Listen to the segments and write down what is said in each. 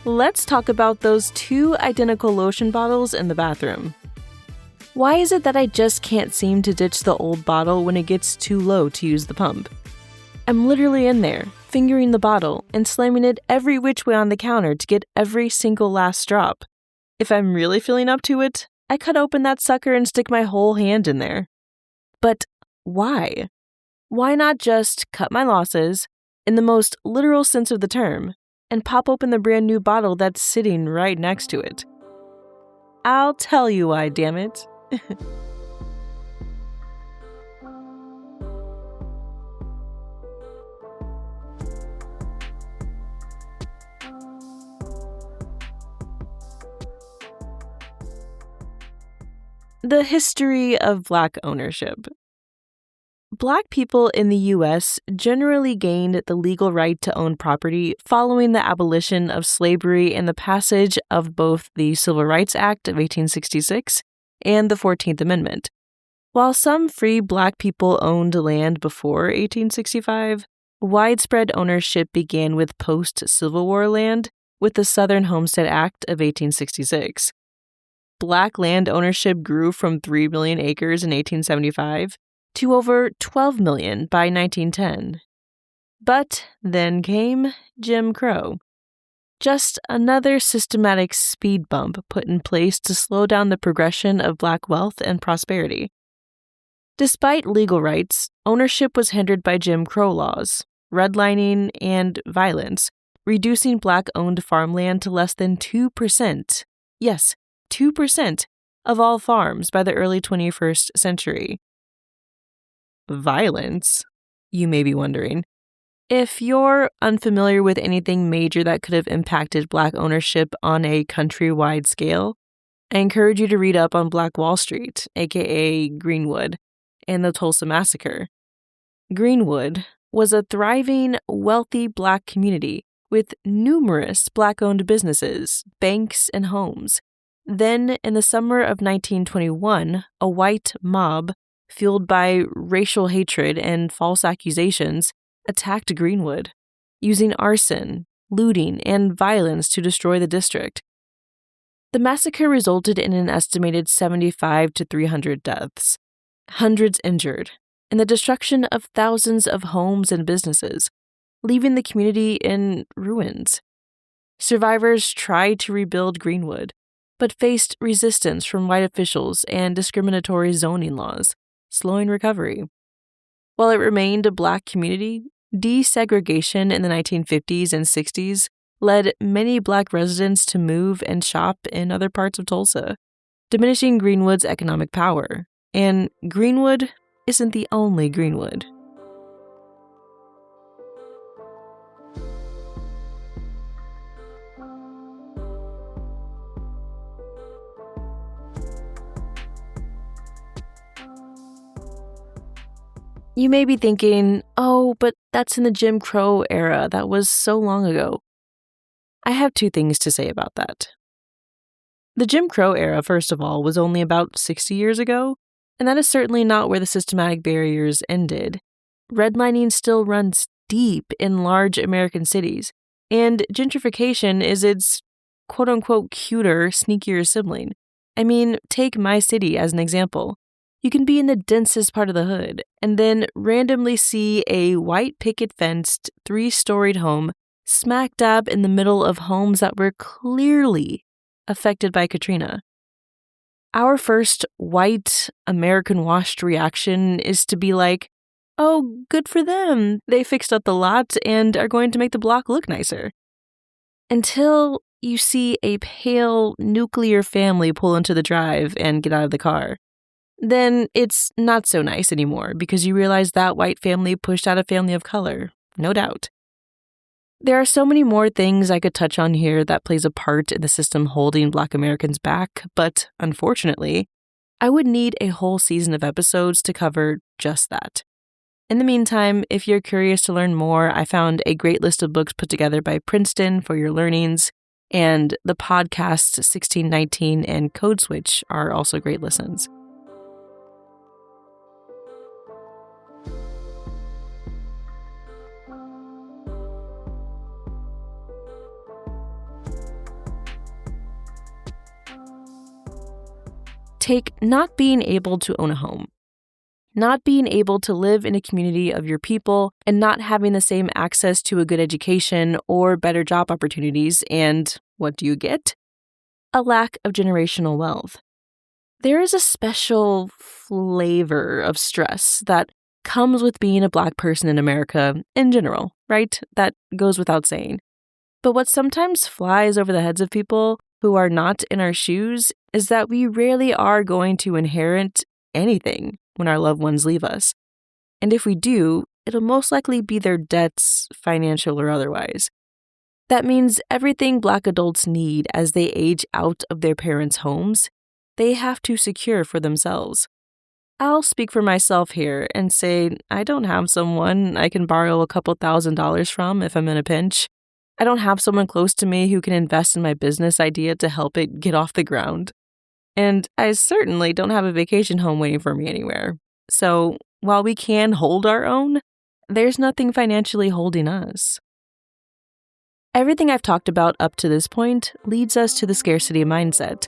Let's talk about those 2 identical lotion bottles in the bathroom. Why is it that I just can't seem to ditch the old bottle when it gets too low to use the pump? I'm literally in there, fingering the bottle and slamming it every which way on the counter to get every single last drop. If I'm really feeling up to it, I cut open that sucker and stick my whole hand in there. But why? Why not just cut my losses, in the most literal sense of the term, and pop open the brand new bottle that's sitting right next to it? I'll tell you why, damn it. The history of Black ownership. Black people in the U.S. generally gained the legal right to own property following the abolition of slavery and the passage of both the Civil Rights Act of 1866 and the 14th Amendment. While some free Black people owned land before 1865, widespread ownership began with post-Civil War land with the Southern Homestead Act of 1866. Black land ownership grew from 3 million acres in 1875 to over 12 million by 1910. But then came Jim Crow. Just another systematic speed bump put in place to slow down the progression of Black wealth and prosperity. Despite legal rights, ownership was hindered by Jim Crow laws, redlining, and violence, reducing Black-owned farmland to less than 2%. Yes, 2% of all farms by the early 21st century. Violence, you may be wondering. If you're unfamiliar with anything major that could have impacted Black ownership on a countrywide scale, I encourage you to read up on Black Wall Street, aka Greenwood, and the Tulsa Massacre. Greenwood was a thriving, wealthy Black community with numerous Black-owned businesses, banks, and homes. Then, in the summer of 1921, a white mob, fueled by racial hatred and false accusations, attacked Greenwood, using arson, looting, and violence to destroy the district. The massacre resulted in an estimated 75 to 300 deaths, hundreds injured, and the destruction of thousands of homes and businesses, leaving the community in ruins. Survivors tried to rebuild Greenwood, but faced resistance from white officials and discriminatory zoning laws, slowing recovery. While it remained a Black community, desegregation in the 1950s and 60s led many Black residents to move and shop in other parts of Tulsa, diminishing Greenwood's economic power. And Greenwood isn't the only Greenwood. You may be thinking, oh, but that's in the Jim Crow era. That was so long ago. I have 2 things to say about that. The Jim Crow era, first of all, was only about 60 years ago, and that is certainly not where the systematic barriers ended. Redlining still runs deep in large American cities, and gentrification is its quote-unquote cuter, sneakier sibling. I mean, take my city as an example. You can be in the densest part of the hood and then randomly see a white picket-fenced 3-storied home smack dab in the middle of homes that were clearly affected by Katrina. Our first white American-washed reaction is to be like, oh, good for them. They fixed up the lot and are going to make the block look nicer. Until you see a pale nuclear family pull into the drive and get out of the car. Then it's not so nice anymore because you realize that white family pushed out a family of color, no doubt. There are so many more things I could touch on here that plays a part in the system holding Black Americans back, but unfortunately, I would need a whole season of episodes to cover just that. In the meantime, if you're curious to learn more, I found a great list of books put together by Princeton for your learnings, and the podcasts 1619 and Code Switch are also great listens. Take not being able to own a home, not being able to live in a community of your people, and not having the same access to a good education or better job opportunities, and what do you get? A lack of generational wealth. There is a special flavor of stress that comes with being a Black person in America in general, right? That goes without saying. But what sometimes flies over the heads of people who are not in our shoes is that we rarely are going to inherit anything when our loved ones leave us. And if we do, it'll most likely be their debts, financial or otherwise. That means everything Black adults need as they age out of their parents' homes, they have to secure for themselves. I'll speak for myself here and say I don't have someone I can borrow a couple $1,000s from if I'm in a pinch. I don't have someone close to me who can invest in my business idea to help it get off the ground. And I certainly don't have a vacation home waiting for me anywhere. So while we can hold our own, there's nothing financially holding us. Everything I've talked about up to this point leads us to the scarcity mindset.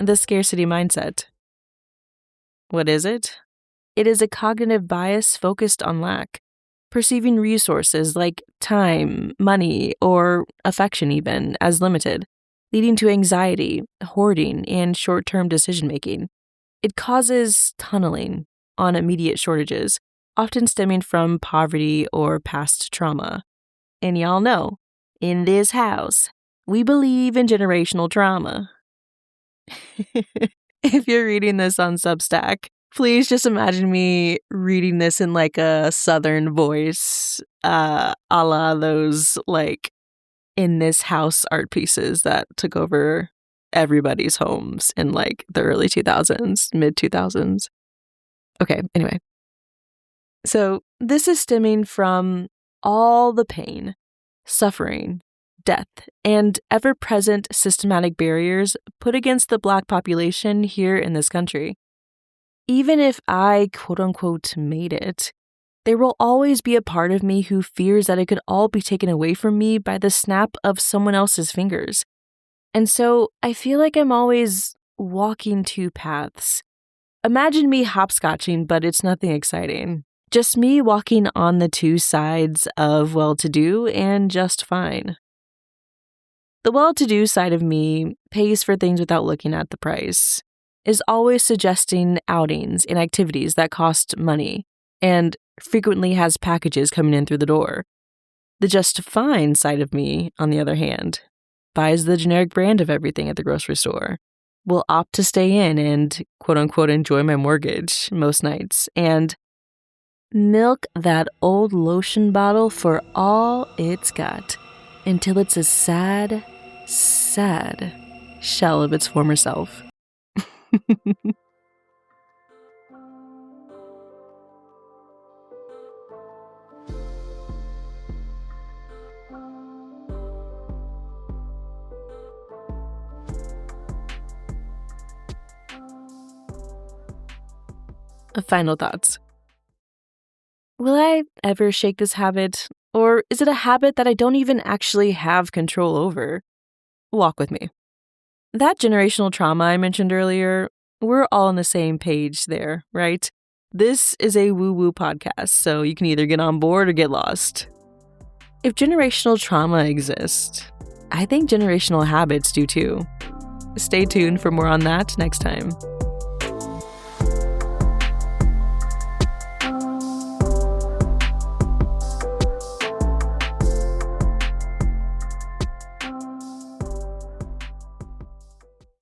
The scarcity mindset. What is it? It is a cognitive bias focused on lack, perceiving resources like time, money, or affection even as limited, leading to anxiety, hoarding, and short-term decision-making. It causes tunneling on immediate shortages, often stemming from poverty or past trauma. And y'all know, in this house, we believe in generational trauma. If you're reading this on Substack, please just imagine me reading this in like a southern voice, a la those like in this house art pieces that took over everybody's homes in like the early 2000s, mid 2000s. Okay, anyway. So this is stemming from all the pain, suffering, death, and ever-present systematic barriers put against the Black population here in this country. Even if I, quote-unquote, made it, there will always be a part of me who fears that it could all be taken away from me by the snap of someone else's fingers. And so I feel like I'm always walking two paths. Imagine me hopscotching, but it's nothing exciting. Just me walking on the two sides of well-to-do and just fine. The well-to-do side of me pays for things without looking at the price, is always suggesting outings and activities that cost money, and frequently has packages coming in through the door. The just fine side of me, on the other hand, buys the generic brand of everything at the grocery store, will opt to stay in and quote-unquote enjoy my mortgage most nights, and milk that old lotion bottle for all it's got until it's a sad, sad shell of its former self. Final thoughts. Will I ever shake this habit? Or is it a habit that I don't even actually have control over? Walk with me. That generational trauma I mentioned earlier, we're all on the same page there, right? This is a woo-woo podcast, so you can either get on board or get lost. If generational trauma exists, I think generational habits do too. Stay tuned for more on that next time.